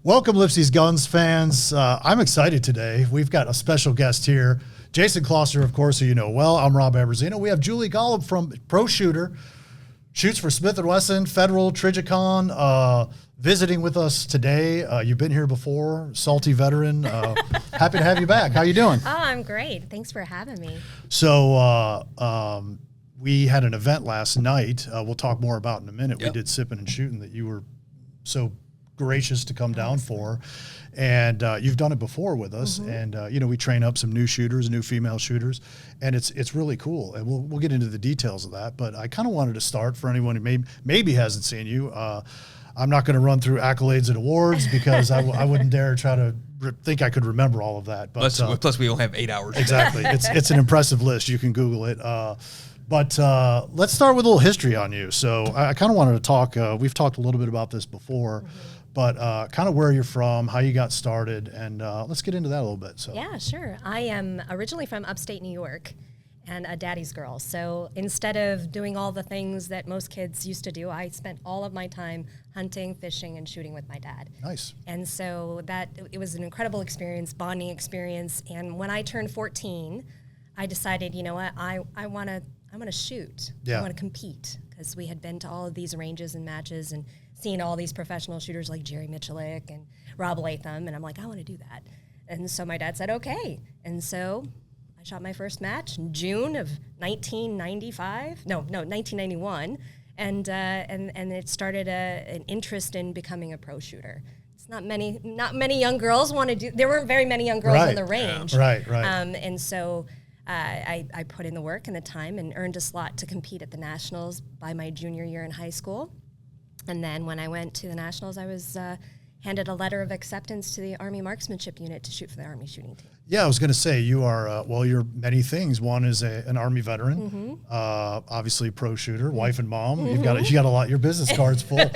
Welcome, LIPSEY'S Guns fans. I'm excited today. We've got a special guest here. Jason Closter, of course, who you know well. I'm Rob Aberzino. We have Julie Golob from Pro Shooter. Shoots for Smith & Wesson, Federal, Trigicon, visiting with us today. You've been here before, salty veteran. Happy to have you back. How you doing? Oh, I'm great. Thanks for having me. So we had an event last night. We'll talk more about in a minute. Yep. We did Sipping and Shooting that you were so gracious to come down for, and you've done it before with us. And you know, we train up some new shooters, new female shooters, and it's really cool. And we'll get into the details of that. But I kind of wanted to start for anyone who maybe hasn't seen you. I'm not going to run through accolades and awards because I wouldn't dare try to think I could remember all of that. But plus we don't have 8 hours. Exactly, it's an impressive list. You can Google it. But let's start with a little history on you. So I kind of wanted to talk. We've talked a little bit about this before. But kind of where you're from, how you got started, and let's get into that a little bit. So Yeah, sure. I am originally from upstate New York and a daddy's girl. So instead of doing all the things that most kids used to do, I spent all of my time hunting, fishing, and shooting with my dad. Nice. And so it was an incredible experience, bonding experience. And when I turned 14, I decided, you know what, I want to shoot. Yeah. I want to compete, because we had been to all of these ranges and matches and seen all these professional shooters like Jerry Michalik and Rob Latham, and I'm like, I want to do that. And so my dad said, okay. And so I shot my first match in June of 1991, and it started an interest in becoming a pro shooter. It's not many young girls want to do. There weren't very many young girls on the range. Right. And so I put in the work and the time and earned a slot to compete at the Nationals by my junior year in high school. And then when I went to the Nationals, I was handed a letter of acceptance to the Army Marksmanship Unit to shoot for the Army shooting team. Yeah, I was going to say you are, you're many things. One is an Army veteran, obviously pro shooter, wife and mom. You got a lot, your business card's full.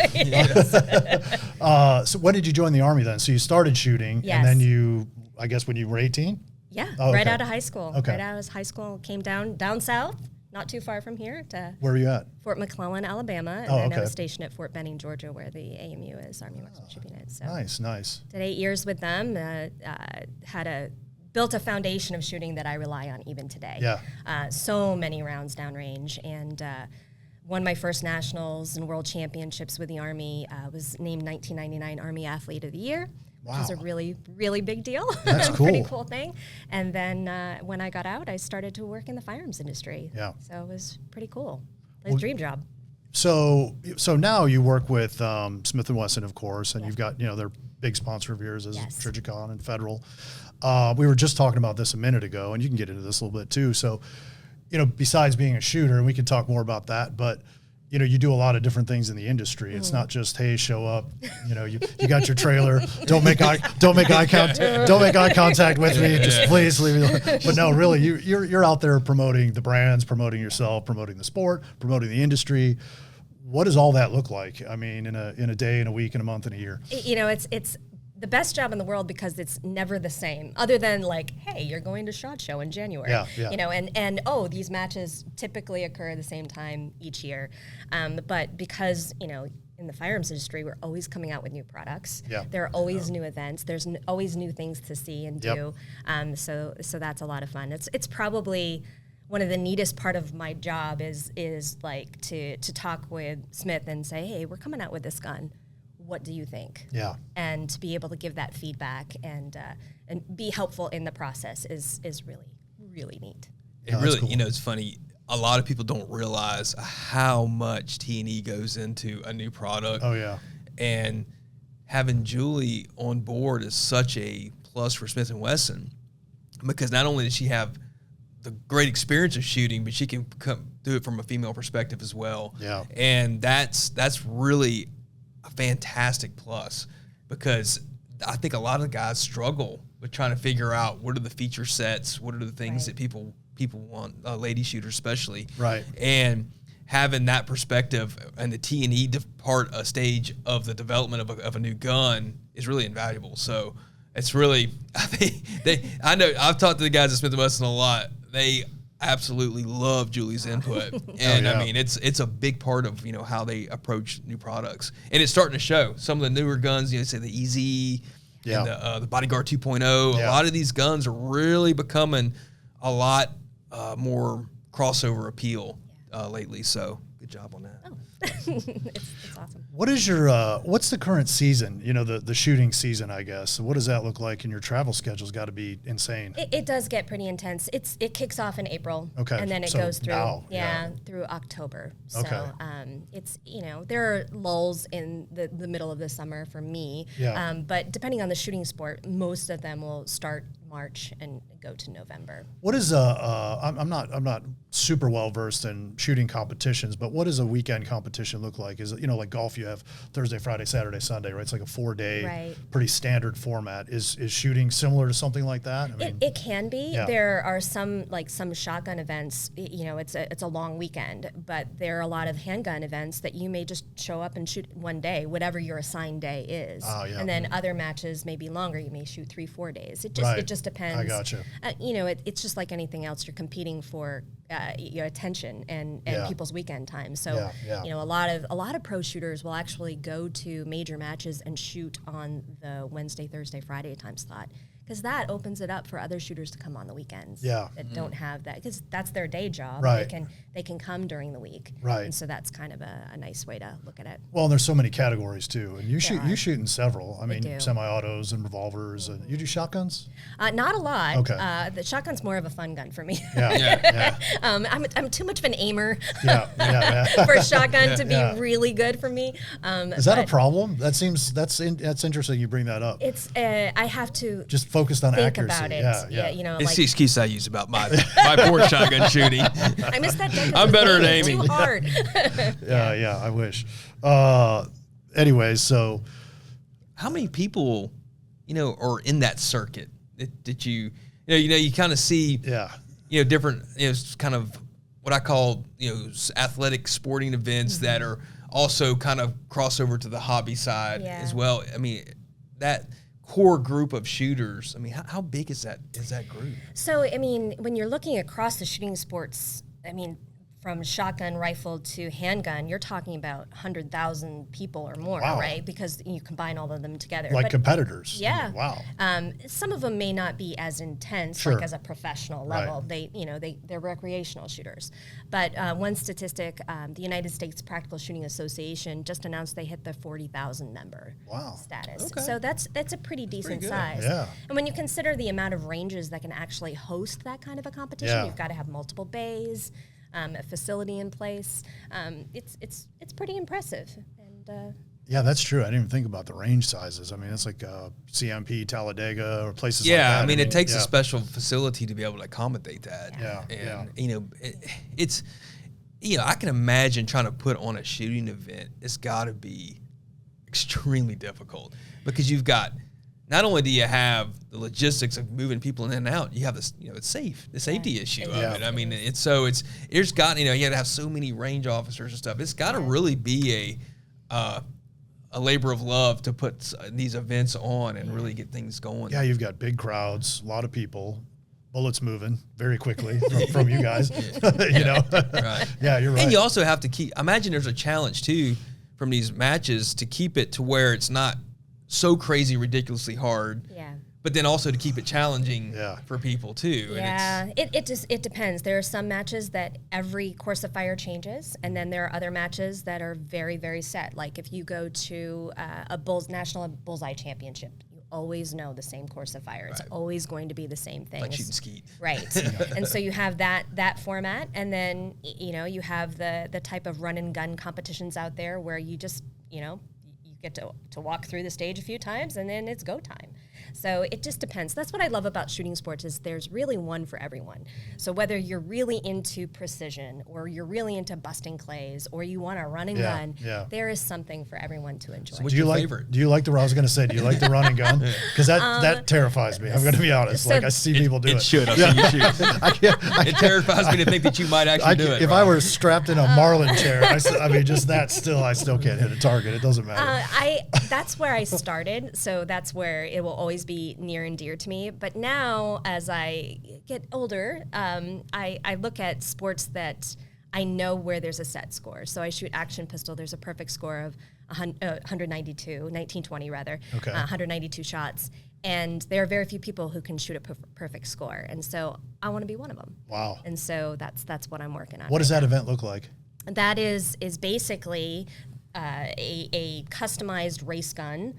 So when did you join the Army then? So you started shooting, Yes. and then I guess when you were 18? Yeah, Oh, right okay. out of high school. Okay. Right out of high school, came down south, not too far from here, to Where are you at? Fort McClellan, Alabama, and Oh, then I okay. was stationed at Fort Benning, Georgia, where the AMU is, Army Marksmanship Unit. So Nice. did 8 years with them. Built a foundation of shooting that I rely on even today. Yeah. So many rounds downrange, and won my first nationals and world championships with the Army. Was named 1999 Army Athlete of the Year. Which was a Wow. really, really big deal. That's Pretty cool. cool thing. And then when I got out, I started to work in the firearms industry. Yeah. So it was pretty cool. It was a dream job. So now you work with Smith & Wesson, of course, and Yes. you've got, they're big sponsor of yours as Yes. Trigicon and Federal. We were just talking about this a minute ago, and you can get into this a little bit too. So, besides being a shooter, and we can talk more about that, but you do a lot of different things in the industry. It's not just, hey, show up. You got your trailer. Don't make eye contact with me. Just please leave me alone. But no, really, you're out there promoting the brands, promoting yourself, promoting the sport, promoting the industry. What does all that look like? I mean, in a day, in a week, in a month, in a year. It's the best job in the world because it's never the same, other than like, hey, you're going to SHOT Show in January. Yeah. And these matches typically occur at the same time each year. But because, in the firearms industry, we're always coming out with new products. Yeah. There are always new events. There's always new things to see and do. Yep. So that's a lot of fun. It's probably one of the neatest part of my job is like to talk with Smith and say, hey, we're coming out with this gun. What do you think? Yeah. And to be able to give that feedback and be helpful in the process is really, really neat. It Yeah, really, that's cool. it's funny. A lot of people don't realize how much T&E goes into a new product. Oh, yeah. And having Julie on board is such a plus for Smith & Wesson, because not only does she have the great experience of shooting, but she can do it from a female perspective as well. Yeah. And that's really a fantastic plus, because I think a lot of guys struggle with trying to figure out what are the feature sets, what are the things Right. that people want, lady shooters especially. Right. And having that perspective and the T&E part a stage of the development of a new gun is really invaluable. So it's really, I know I've talked to the guys at Smith & Wesson a lot. They absolutely love Julie's input, and I mean it's a big part of how they approach new products, and it's starting to show. Some of the newer guns, say the EZ, and the Bodyguard 2.0. A lot of these guns are really becoming a lot more crossover appeal lately. So good job on that. Oh. it's awesome. What is your what's the current season? The shooting season, I guess. What does that look like? And your travel schedule's got to be insane. It does get pretty intense. It kicks off in April, okay, and then it goes through through October. So it's there are lulls in the middle of the summer for me. But depending on the shooting sport, most of them will start March and go to November. What is I'm not super well versed in shooting competitions, but what does a weekend competition look like? Is it like golf? You have Thursday, Friday, Saturday, Sunday, right? It's like a 4-day, pretty standard format. Is shooting similar to something like that? I mean, it can be. There are some shotgun events. It's a long weekend, but there are a lot of handgun events that you may just show up and shoot one day, whatever your assigned day is. And then other matches may be longer. You may shoot 3-4 days. It just depends. I gotcha. It's just like anything else. You're competing for your attention and people's weekend time. So a lot of pro shooters will actually go to major matches and shoot on the Wednesday, Thursday, Friday time slot, because that opens it up for other shooters to come on the weekends that don't have that, because that's their day job. They can come during the week. And so that's kind of a nice way to look at it. Well, and there's so many categories too, and you shoot in several. I mean, semi-autos and revolvers. And you do shotguns? Not a lot. Okay. The shotgun's more of a fun gun for me. I'm too much of an aimer for a shotgun to be really good for me. Is that a problem? That's interesting. You bring that up. It's I have to just focused on think accuracy. About it. It's the excuse I use about my poor shotgun shooting. I missed that day. I'm better at aiming. Too hard. I wish. Anyways, so how many people, are in that circuit that you kind of see, different, kind of what I call, athletic sporting events that are also kind of crossover to the hobby side as well. I mean, that core group of shooters, I mean, how big is that group? So, I mean, when you're looking across the shooting sports, I mean, from shotgun, rifle to handgun, you're talking about 100,000 people or more, right? Because you combine all of them together. Like competitors. Yeah. Wow. Some of them may not be as intense, like as a professional level. They're recreational shooters. But one statistic, the United States Practical Shooting Association just announced they hit the 40,000 member status. Okay. So that's a pretty decent size. Yeah. And when you consider the amount of ranges that can actually host that kind of a competition, you've got to have multiple bays. A facility in place. It's pretty impressive. And that's true. I didn't even think about the range sizes. I mean, it's like CMP, Talladega, or places like that. I mean, it takes a special facility to be able to accommodate that. It's I can imagine trying to put on a shooting event. It's got to be extremely difficult, because you've got, not only do you have the logistics of moving people in and out, you have this, it's safe, the safety issue of it. I mean, it's got, you got to have so many range officers and stuff. It's got to really be a labor of love to put these events on and really get things going. Yeah, you've got big crowds, a lot of people, bullets moving very quickly from you guys, Right. Yeah, you're right. And you also have to imagine there's a challenge too from these matches to keep it to where it's not so crazy, ridiculously hard. But then also to keep it challenging for people too. And it depends. There are some matches that every course of fire changes, and then there are other matches that are very, very set. Like if you go to a National Bullseye Championship, you always know the same course of fire. It's always going to be the same thing. Like shooting skeet. Right. And so you have that format, and then you have the type of run and gun competitions out there where you just you get to walk through the stage a few times, and then it's go time. So it just depends. That's what I love about shooting sports, is there's really one for everyone. So whether you're really into precision, or you're really into busting clays, or you want a run and gun, there is something for everyone to enjoy. So what's your favorite? Do you like I was going to say, do you like the run and gun? Because that terrifies me. I'm going to be honest. So I see people do it. It should. I've seen you shoot. It terrifies me to think that you might actually do it. If I were strapped in a Marlin chair, I still can't hit a target. It doesn't matter. That's where I started. So that's where it will always always be near and dear to me. But now, as I get older, I look at sports that I know where there's a set score. So I shoot action pistol. There's a perfect score of 1920 rather, Okay. 192 shots. And there are very few people who can shoot a perfect score. And so I want to be one of them. Wow. And so that's what I'm working on. What does that event look like? That is basically a customized race gun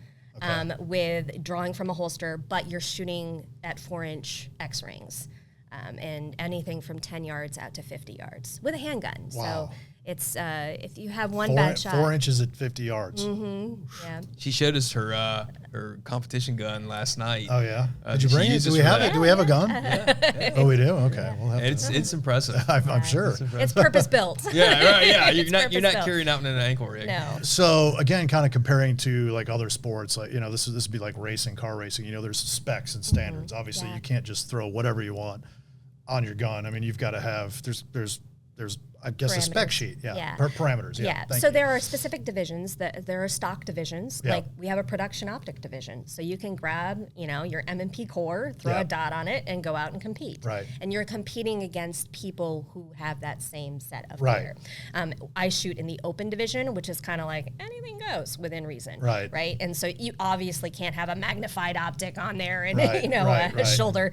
with drawing from a holster, but you're shooting at 4-inch X rings. And anything from 10 yards out to 50 yards with a handgun. Wow. So it's if you have one bad shot. 4 inches at 50 yards. Mm-hmm. Yeah. She showed us her competition gun last night. Oh yeah. Did you she bring it? used Do this we for have that. it? Do we have a gun? Oh, we do. Okay. We'll have It's impressive. I'm sure. It's purpose built. Yeah, right. Yeah, you're It's not purpose-built. carrying out in an ankle rig. No. So again, kind of comparing to like other sports, like this would be like racing, car racing. There's specs and standards. Obviously, Yeah. you can't just throw whatever you want on your gun. I mean, you've got to have there's I guess a spec Parameters. sheet. Yeah. Yeah. Parameters. Yeah. Thank So you. there are specific divisions. There are stock divisions. Yeah. Like we have a production optic division. So you can grab, your M&P core, throw Yeah. a dot on it, and go out and compete. Right. And you're competing against people who have that same set of Right. gear. I shoot in the open division, which is kind of like anything goes within reason. Right. Right. And so you obviously can't have a magnified optic on there and Right, right, a right. shoulder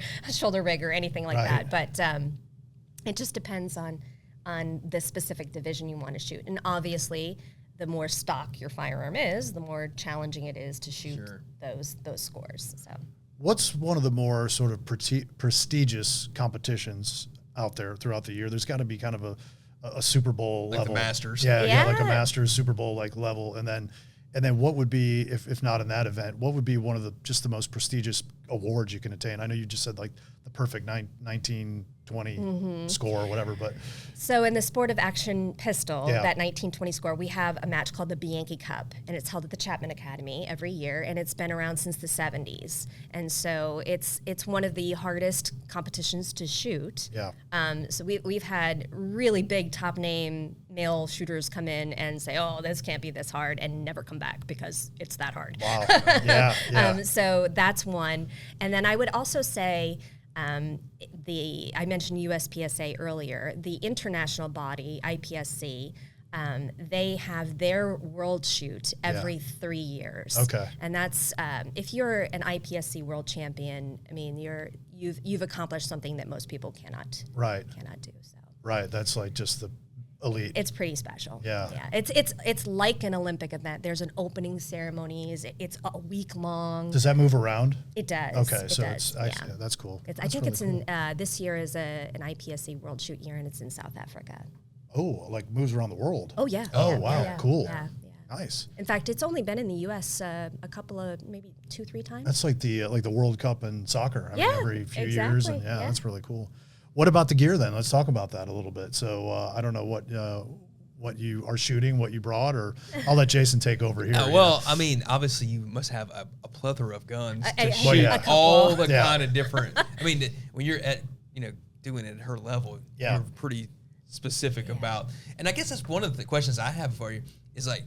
rig or anything like Right. that. But it just depends on the specific division you want to shoot. And obviously, the more stock your firearm is, the more challenging it is to shoot those scores. So, What's one of the more sort of prestigious competitions out there throughout the year? There's got to be kind of a Super Bowl Like level. the Masters. Yeah, like a Yeah. Masters, Super Bowl like level, and then what would be if not in that event, what would be one of the most prestigious awards you can attain? I know you just said like the perfect 1920 score or whatever, but So in the sport of action pistol, Yeah. that 1920 score, we have a match called the Bianchi Cup, and it's held at the Chapman Academy every year, and it's been around since the 70s. And so it's one of the hardest competitions to shoot. yeah, So we've had really big top name male shooters come in and say, "Oh, this can't be this hard," and never come back because it's that hard. wow, yeah. So that's one. And then I would also say I mentioned USPSA earlier. The international body, IPSC, they have their world shoot every 3 years. Okay. And that's if you're an IPSC world champion, I mean you've accomplished something that most people cannot do. So Right. That's like just the elite. it's pretty special. Yeah. It's like an Olympic event. There's an opening ceremonies. It's a week long. Does that move around? It does. Okay, It so does, yeah, that's cool. I That's think really it's cool. in this year is an IPSC World Shoot year, and it's in South Africa. Oh, like moves around the world. Oh yeah. Oh, yeah, wow, yeah, cool. Yeah, yeah. Nice. In fact, it's only been in the U.S. A couple of maybe 2-3 times. That's like the World Cup in soccer. I mean, Yeah, every few years, exactly, and yeah. that's really cool. What about the gear then? Let's talk about that a little bit. So I don't know what you are shooting, what you brought, or I'll let Jason take over here. Well, I mean, obviously you must have a plethora of guns to Well, shoot yeah. a couple. all the Yeah. kind of different. I mean, when you're at doing it at her level, Yeah. you're pretty specific about. And I guess that's one of the questions I have for you is like,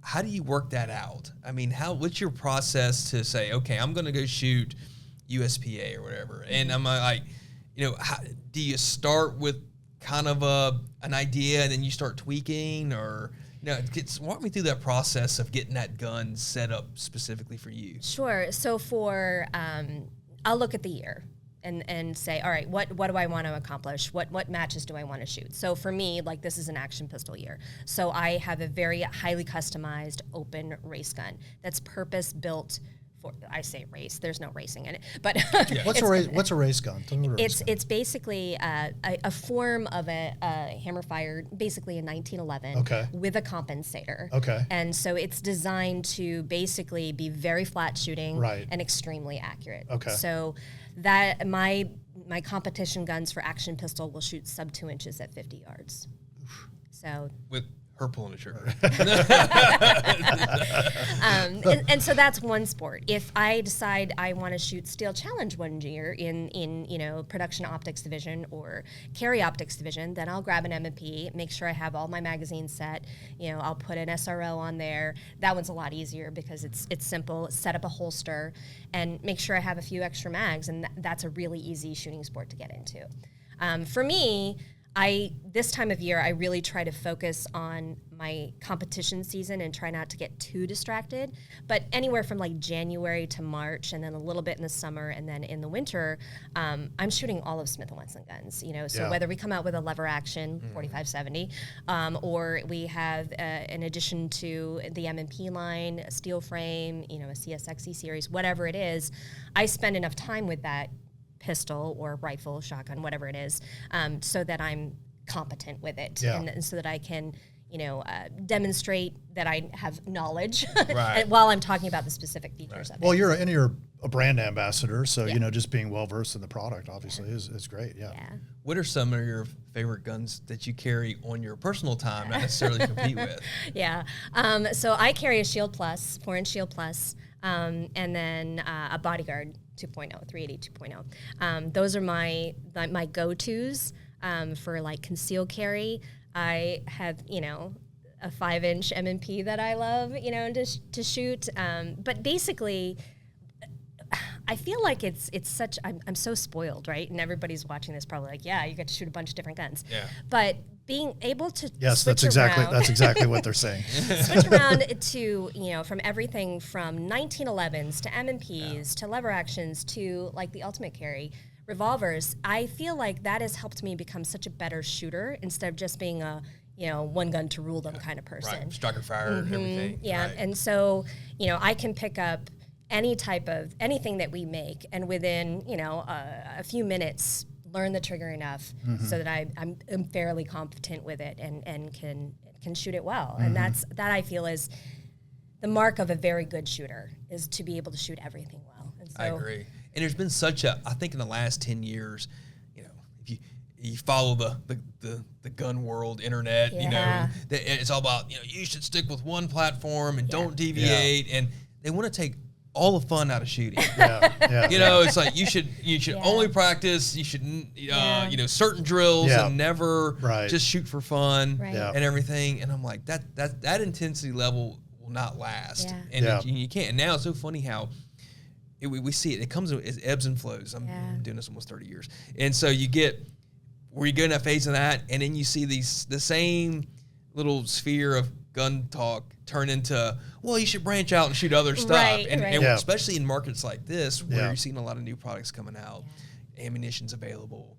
how do you work that out? I mean, what's your process to say, okay, I'm going to go shoot USPA or whatever, and I'm like, how, do you start with kind of an idea and then you start tweaking, or walk me through that process of getting that gun set up specifically for you. Sure. So I'll look at the year and say, all right, what do I want to accomplish? What matches do I want to shoot? So for me, like this is an action pistol year. So I have a very highly customized open race gun that's purpose built for, I say race, there's no racing in it, but What's a race gun? Tell me what a race gun. it's basically a form of a hammer fired, basically a 1911 Okay. with a compensator. Okay. And so it's designed to basically be very flat shooting Right. and extremely accurate. Okay. So that my competition guns for action pistol will shoot sub 2 inches at 50 yards. So With her pulling the trigger. And so that's one sport. If I decide I want to shoot Steel Challenge one year in production optics division or carry optics division, then I'll grab an M&P, make sure I have all my magazines set. I'll put an SRO on there. That one's a lot easier because it's simple. Set up a holster and make sure I have a few extra mags, and that's a really easy shooting sport to get into. For me, this time of year, I really try to focus on my competition season and try not to get too distracted. But anywhere from like January to March, and then a little bit in the summer, and then in the winter, I'm shooting all of Smith & Wesson guns. So whether we come out with a lever action 4570, or we have in addition to the M&P line, a steel frame, a CSXE series, whatever it is, I spend enough time with that pistol or rifle, shotgun, whatever it is, so that I'm competent with it, and so that I can, demonstrate that I have knowledge while I'm talking about the specific features of it. Well, you're a brand ambassador, so just being well versed in the product obviously is great. Yeah. What are some of your favorite guns that you carry on your personal time, not necessarily compete with? So I carry a Shield Plus, 4-inch Shield Plus, and then a Bodyguard 2.0, 380 2.0. Those are my go-tos for like concealed carry. I have, a 5-inch M&P that I love, to shoot. But basically, I feel like it's such, I'm so spoiled, right? And everybody's watching this probably like, yeah, you get to shoot a bunch of different guns. Yeah. But being able to that's exactly what they're saying. Switch around to, from everything from 1911s to M&Ps to lever actions to like the ultimate carry, revolvers. I feel like that has helped me become such a better shooter instead of just being a, one gun to rule them kind of person. Right, striker fire and everything. Yeah, right. And so, I can pick up any type of, anything that we make, and within, a few minutes, learn the trigger enough so that I'm fairly competent with it and can shoot it well. And that I feel is the mark of a very good shooter, is to be able to shoot everything well. And so, I agree. And there's been I think in the last 10 years, if you follow the gun world internet, it's all about, you should stick with one platform and don't deviate. And they want to take all the fun out of shooting. It's like you should only practice. You should certain drills and never just shoot for fun and everything. And I'm like, that intensity level will not last, and you can't. And now it's so funny how we see it. It comes as ebbs and flows. I'm doing this almost 30 years, and so you get in that phase of that, and then you see the same little sphere of gun talk turn into, well, you should branch out and shoot other stuff. And especially in markets like this, where you're seeing a lot of new products coming out, ammunition's available,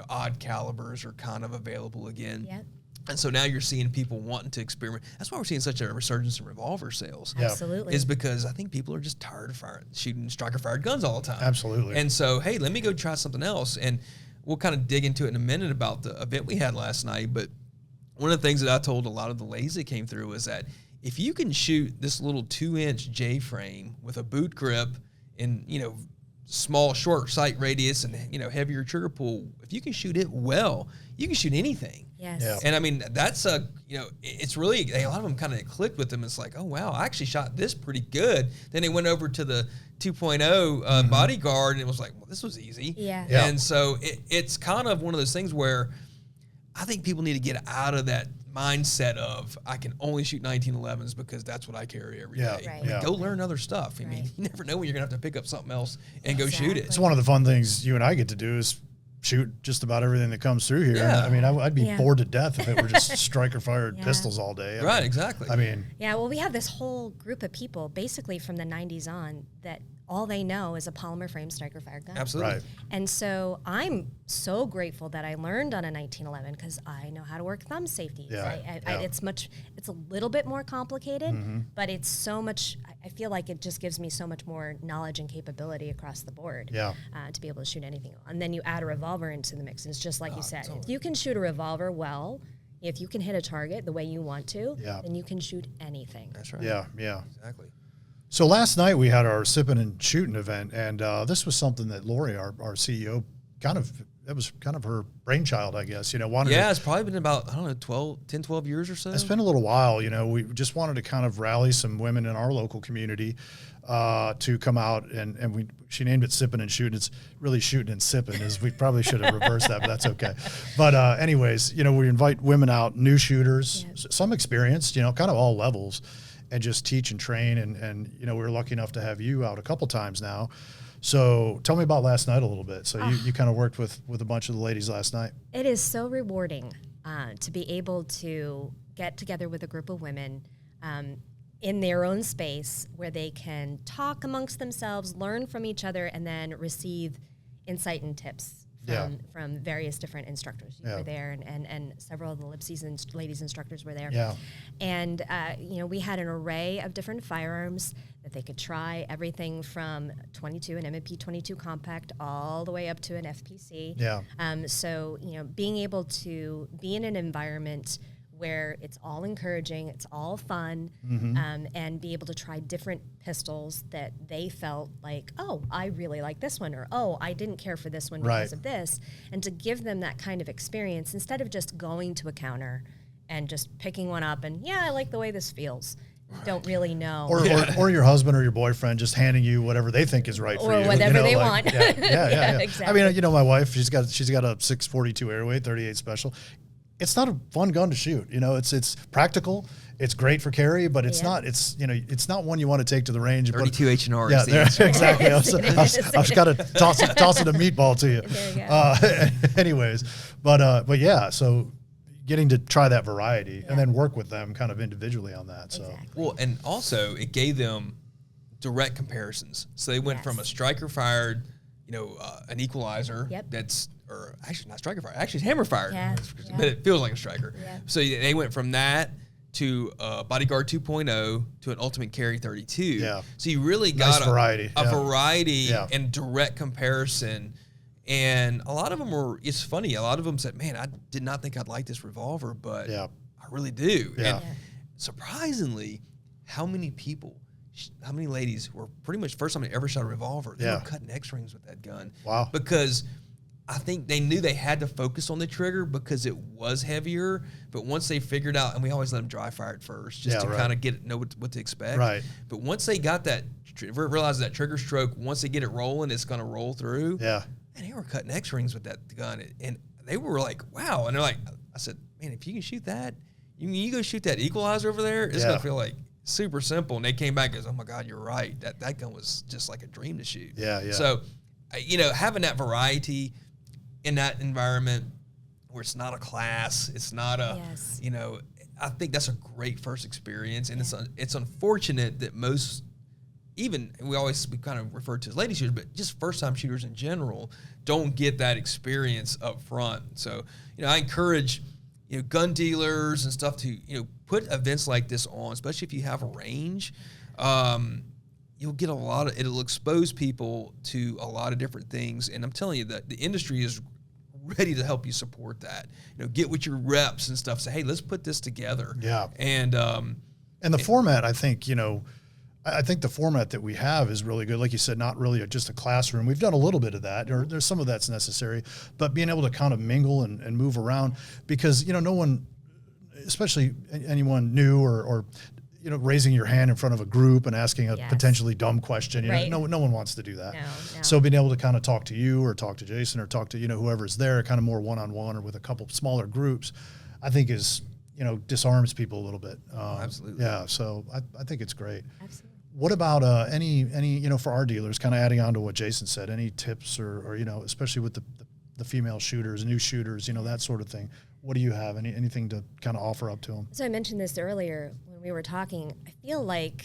odd calibers are kind of available again. And so now you're seeing people wanting to experiment. That's why we're seeing such a resurgence in revolver sales. Absolutely. Is because I think people are just tired of shooting striker-fired guns all the time. Absolutely. And so, hey, let me go try something else. And we'll kind of dig into it in a minute about the event we had last night. But one of the things that I told a lot of the ladies that came through is that if you can shoot this little 2-inch J-frame with a boot grip and, small, short sight radius and, heavier trigger pull, if you can shoot it well, you can shoot anything. Yes. Yeah. And I mean, that's it's really, a lot of them kind of clicked with them. It's like, oh, wow, I actually shot this pretty good. Then they went over to the 2.0 Bodyguard, and it was like, well, this was easy. Yeah. And so it's kind of one of those things where I think people need to get out of that mindset of, I can only shoot 1911s because that's what I carry every day. Right. Go learn other stuff. I mean, you never know when you're going to have to pick up something else and go shoot it. It's one of the fun things you and I get to do is shoot just about everything that comes through here. Yeah. I mean, I'd be bored to death if it were just striker-fired pistols all day. I mean, exactly. I mean. Yeah, well, we have this whole group of people, basically from the 90s on, that all they know is a polymer frame striker-fired gun. Absolutely. Right. And so I'm so grateful that I learned on a 1911 because I know how to work thumb safeties. It's a little bit more complicated, but it's so much, I feel like it just gives me so much more knowledge and capability across the board to be able to shoot anything. And then you add a revolver into the mix. And it's just like you said, if you can shoot a revolver well, if you can hit a target the way you want to, then you can shoot anything. That's right. Yeah. Exactly. So last night we had our sipping and shooting event, and this was something that Lori, our CEO, kind of that was kind of her brainchild, I guess. Wanted Yeah, to, it's probably been about, I don't know, 12 years or so. it's been a little while. We just wanted to kind of rally some women in our local community to come out, and she named it Sipping and Shooting. It's really shooting and sipping. We probably should have reversed that, but that's okay. But anyways, we invite women out, new shooters, some experienced, kind of all levels, and just teach and train. And we were lucky enough to have you out a couple times now. So tell me about last night a little bit. So you kind of worked with a bunch of the ladies last night. It is so rewarding to be able to get together with a group of women in their own space where they can talk amongst themselves, learn from each other, and then receive insight and tips from various different instructors. You were there, and several of the LIPSEY'S ladies instructors were there. Yeah. And we had an array of different firearms that they could try, everything from .22, an M&P .22 compact, all the way up to an FPC. Yeah. So being able to be in an environment where it's all encouraging, it's all fun, and be able to try different pistols that they felt like, oh, I really like this one, or oh, I didn't care for this one because of this, and to give them that kind of experience instead of just going to a counter and just picking one up and, yeah, I like the way this feels. Don't really know. Or your husband or your boyfriend just handing you whatever they think is right for you. Or whatever they want. Yeah. Exactly. I mean, my wife, she's got a 642 Airway 38 Special. It's not a fun gun to shoot. It's practical. It's great for carry, but it's not. It's not one you want to take to the range. 32 H&R. Yeah, exactly. I've got to toss it a meatball to you. There you go. Anyways, but yeah. So getting to try that variety and then work with them kind of individually on that. So Well, and also it gave them direct comparisons. So they went from a striker fired, an equalizer that's. Or actually not striker fire, actually it's hammer fired, but it feels like a striker. Yeah. So they went from that to Bodyguard 2.0 to an Ultimate Carry 32. Yeah. So you really got a variety and direct comparison. And a lot of them it's funny, a lot of them said, man, I did not think I'd like this revolver, but I really do. Yeah. And surprisingly, how many ladies were pretty much first time they ever shot a revolver, they were cutting X-rings with that gun. Wow. Because I think they knew they had to focus on the trigger because it was heavier. But once they figured out, and we always let them dry fire it first, just to kind of know what to expect. Right. But once they got that, realized that trigger stroke, once they get it rolling, it's going to roll through. Yeah. And they were cutting X-rings with that gun, and they were like, wow. And they're like, I said, man, if you can shoot that, you go shoot that equalizer over there, it's going to feel like super simple. And they came back and goes, oh my God, you're right. That gun was just like a dream to shoot. Yeah. So, having that variety in that environment where it's not a class, it's not a, I think that's a great first experience. And it's unfortunate that most, we kind of refer to as lady shooters, but just first time shooters in general don't get that experience up front. So, I encourage, gun dealers and stuff to, put events like this on, especially if you have a range. You'll get it'll expose people to a lot of different things. And I'm telling you that the industry is ready to help you support that. Get with your reps and stuff. Say, hey, let's put this together. Yeah. And the format, I think, I think the format that we have is really good. Like you said, not really just a classroom. We've done a little bit of that, or there's some of that's necessary, but being able to kind of mingle and move around because, no one, especially anyone new or raising your hand in front of a group and asking a potentially dumb question. No one wants to do that. No. So being able to kind of talk to you or talk to Jason or talk to, whoever's there, kind of more one-on-one or with a couple smaller groups, I think is, disarms people a little bit. Absolutely. Yeah. So I think it's great. Absolutely. What about any, for our dealers, kind of adding on to what Jason said, any tips or especially with the female shooters, new shooters, that sort of thing. What do you have? Anything to kind of offer up to them? So I mentioned this earlier when we were talking. I feel like,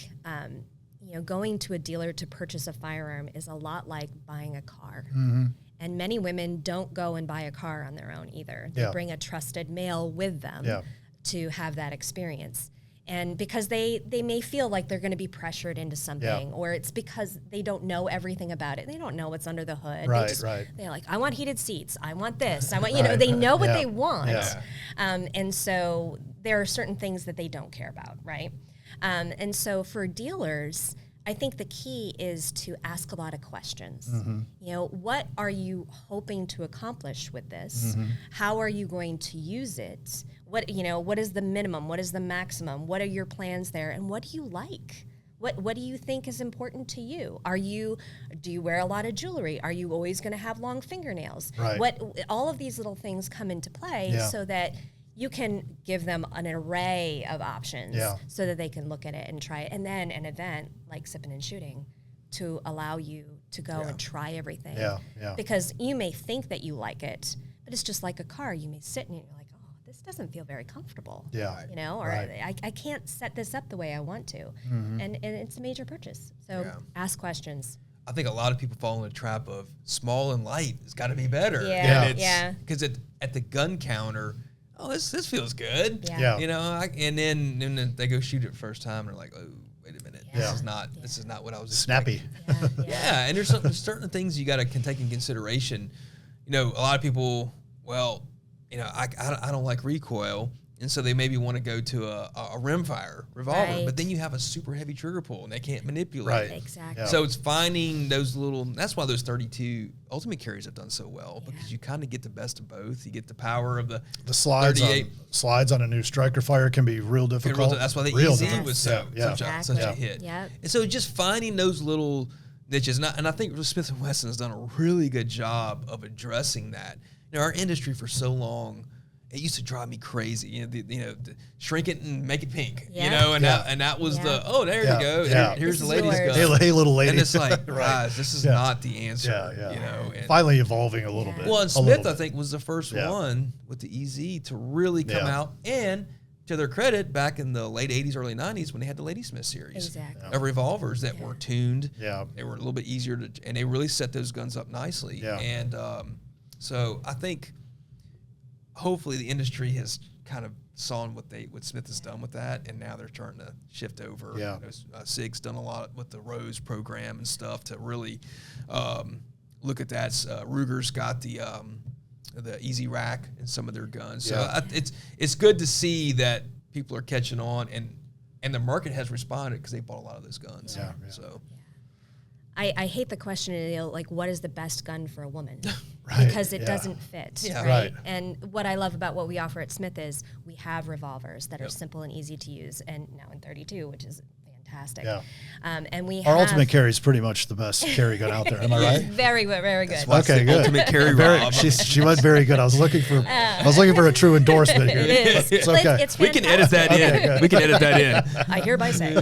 going to a dealer to purchase a firearm is a lot like buying a car. Mm-hmm. And many women don't go and buy a car on their own either. They bring a trusted male with them to have that experience. And because they may feel like they're going to be pressured into something, or it's because they don't know everything about it. They don't know what's under the hood. They're like, I want heated seats. I want this. I want, they know what they want. Yeah. And so there are certain things that they don't care about, right? And so for dealers, I think the key is to ask a lot of questions. Mm-hmm. You know, what are you hoping to accomplish with this? Mm-hmm. How are you going to use it? What is the minimum? What is the maximum? What are your plans there? And what do you like? What do you think is important to you? Do you wear a lot of jewelry? Are you always going to have long fingernails? Right. All of these little things come into play Yeah. so that you can give them an array of options Yeah. so that they can look at it and try it. And then an event like Sipping and Shooting to allow you to go and try everything. Yeah, yeah. Because you may think that you like it, but it's just like a car. You may sit and you're like, oh, this doesn't feel very comfortable. Yeah. You know, or Right. I can't set this up the way I want to. Mm-hmm. And it's a major purchase. So ask questions. I think a lot of people fall in the trap of small and light. It's got to be better. Yeah, Yeah. Because at the gun counter, oh, this feels good. Yeah. Yeah. You know, and then they go shoot it first time and they're like, oh, wait a minute, Yeah. this is not what I was Snappy. expecting. Yeah, and there's certain things you can take in consideration. You know, a lot of people, well, you know, I don't like recoil, and so they maybe want to go to a rimfire revolver, Right. but then you have a super heavy trigger pull and they can't manipulate Right. it. Exactly. Yeah. So it's finding those little. That's why those 32 Ultimate carries have done so well, because you kind of get the best of both. You get the power of the Slides 38. on a new striker fire can be real difficult. That's why the Real EZ difficult. was such Exactly. a hit. Yep. And so just finding those little niches, and I think Smith & Wesson has done a really good job of addressing that. You know, our industry for so long, it used to drive me crazy. You know, the shrink it and make it pink. You Yeah. know, and Yeah. that was Yeah. there Yeah. you go. Yeah. Here's This the is ladies' yours. gun. Hey, little lady. And it's like, Right. guys, this is Yeah. not the answer. Yeah. You know, and Finally evolving a little bit. well, and A Smith, little I bit. think, was the first Yeah. one with the EZ to really come Yeah. out. And to their credit, back in the late 80s, early 90s, when they had the Ladysmith series Exactly. of revolvers that were tuned. Yeah. They were a little bit easier to, and they really set those guns up nicely. Yeah. And so I think hopefully the industry has kind of saw what Smith has done with that, and now they're starting to shift over. Yeah. You know, SIG's done a lot with the Rose program and stuff to really look at that. Ruger's got the Easy Rack in some of their guns. So Yeah. it's good to see that people are catching on, and the market has responded because they bought a lot of those guns. Yeah, yeah. So I hate the question, you know, like, what is the best gun for a woman? Right, Because it yeah. doesn't fit. Yeah. Right. And what I love about what we offer at Smith is we have revolvers that are Yep. simple and easy to use, and now in 32, which is fantastic. Yeah. And we Our have Ultimate carry is pretty much the best carry gun out there. Am I right? very good, very good. why it's Okay, the good. Ultimate carry Very, Rob. she was very good. I was looking for a true endorsement here. It is. It's okay. It's we can edit that fantastic. in. We can edit that in. I hereby say.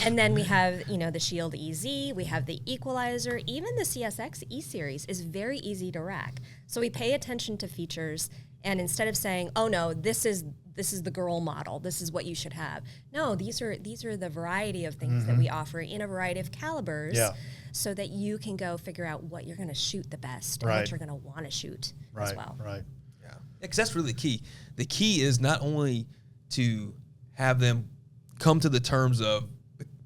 And then we have, you know, the Shield EZ, we have the Equalizer, even the CSX E-Series is very easy to rack. So we pay attention to features, and instead of saying, oh no, this is the girl model, this is what you should have. No, these are the variety of things that we offer in a variety of calibers, Yeah. so that you can go figure out what you're going to shoot the best and Right. what you're going to want to shoot Right, as well. right. Yeah, because that's really the key. The key is not only to have them come to the terms of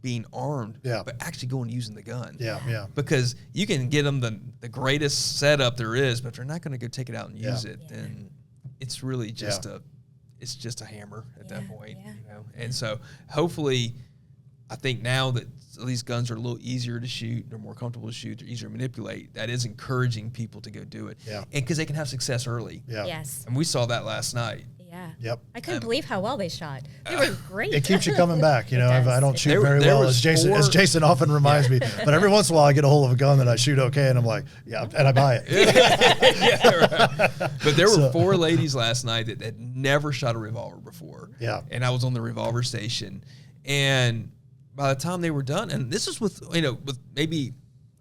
being armed, Yeah. but actually going and using the gun. Yeah, yeah. Because you can get them the greatest setup there is, but if they're not going to go take it out and Yeah. use it, Yeah. then it's really just Yeah. it's just a hammer at that Yeah, point. yeah. You know? And so hopefully, I think now that these guns are a little easier to shoot, they're more comfortable to shoot, they're easier to manipulate, that is encouraging people to go do it. Yeah. And because they can have success early. Yeah. Yes. And we saw that last night. Yeah. Yep. I couldn't believe how well they shot. They were great. It keeps you coming back. You know, It does. I don't shoot There- very there well, was as four- Jason often reminds me. But every once in a while, I get a hold of a gun that I shoot okay, and I'm like, yeah, and I buy it. Yeah, right. But there were So- 4 ladies last night that had never shot a revolver before. Yeah. And I was on the revolver station. And by the time they were done, and this is with maybe,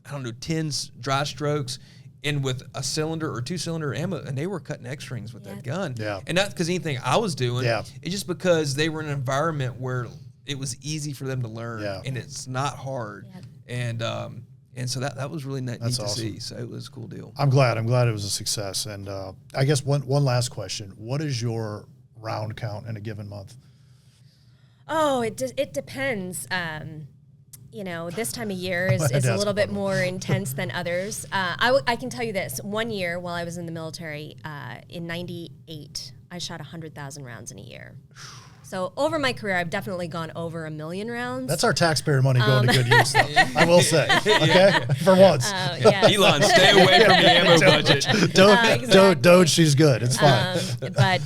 10 dry strokes and with a cylinder or 2-cylinder ammo, and they were cutting X-rings with Yeah. that gun. Yeah. And not because anything I was doing. Yeah. It's just because they were in an environment where it was easy for them to learn. Yeah. And it's not hard. Yeah. And so that was really neat That's to awesome. see. So it was a cool deal. I'm glad it was a success. And I guess one last question: what is your round count in a given month? Oh, it depends. This time of year is a That's little bit fun. more intense than others. I can tell you this. One year while I was in the military, in '98, I shot 100,000 rounds in a year. So over my career, I've definitely gone over 1 million rounds. That's our taxpayer money going to good use, though. I will say, okay, for once. Yeah. Elon, stay away from the ammo budget. Don't, Doge, she's good. It's fine. But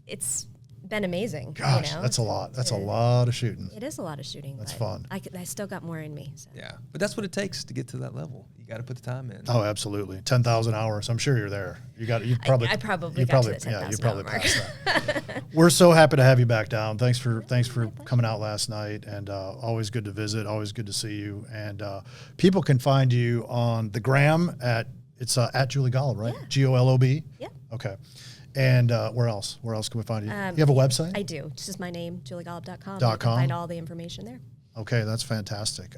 it's been amazing. Gosh, that's a lot. That's a lot of shooting. It is a lot of shooting. That's but fun. I still got more in me. So. Yeah, but that's what it takes to get to that level. You got to put the time in. Oh, absolutely. 10,000 hours. I'm sure you're there. You probably I probably got to the 10,000 you probably mark. passed that. We're so happy to have you back down. Thanks for coming out last night, and always good to visit. Always good to see you. And people can find you on the gram at Julie Golob, right? Yeah. Golob. Yeah. Okay. And where else? Where else can we find you? You have a website? I do. It's just my name, juliegolob.com. You .com? can find all the information there. Okay, that's fantastic.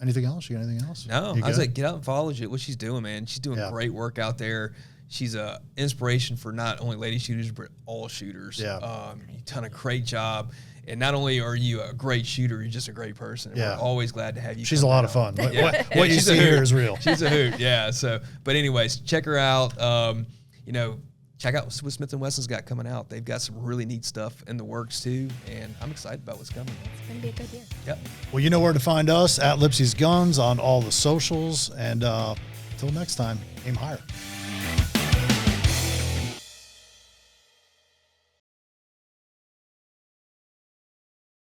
Anything else? You got anything else? No, You I was good? like, get out and follow what she's doing, man. She's doing great work out there. She's a inspiration for not only lady shooters, but all shooters. Yeah. You've done a great job. And not only are you a great shooter, you're just a great person. Yeah. We're always glad to have you. She's a come lot out. of fun. Yeah. What you She's a see here hoot. is real. She's a hoot. Yeah. So, but anyways, check her out. Check out what Smith & Wesson's got coming out. They've got some really neat stuff in the works too, and I'm excited about what's coming. It's going to be a good year. Yep. Well, you know where to find us at Lipsey's Guns on all the socials. And till next time, aim higher.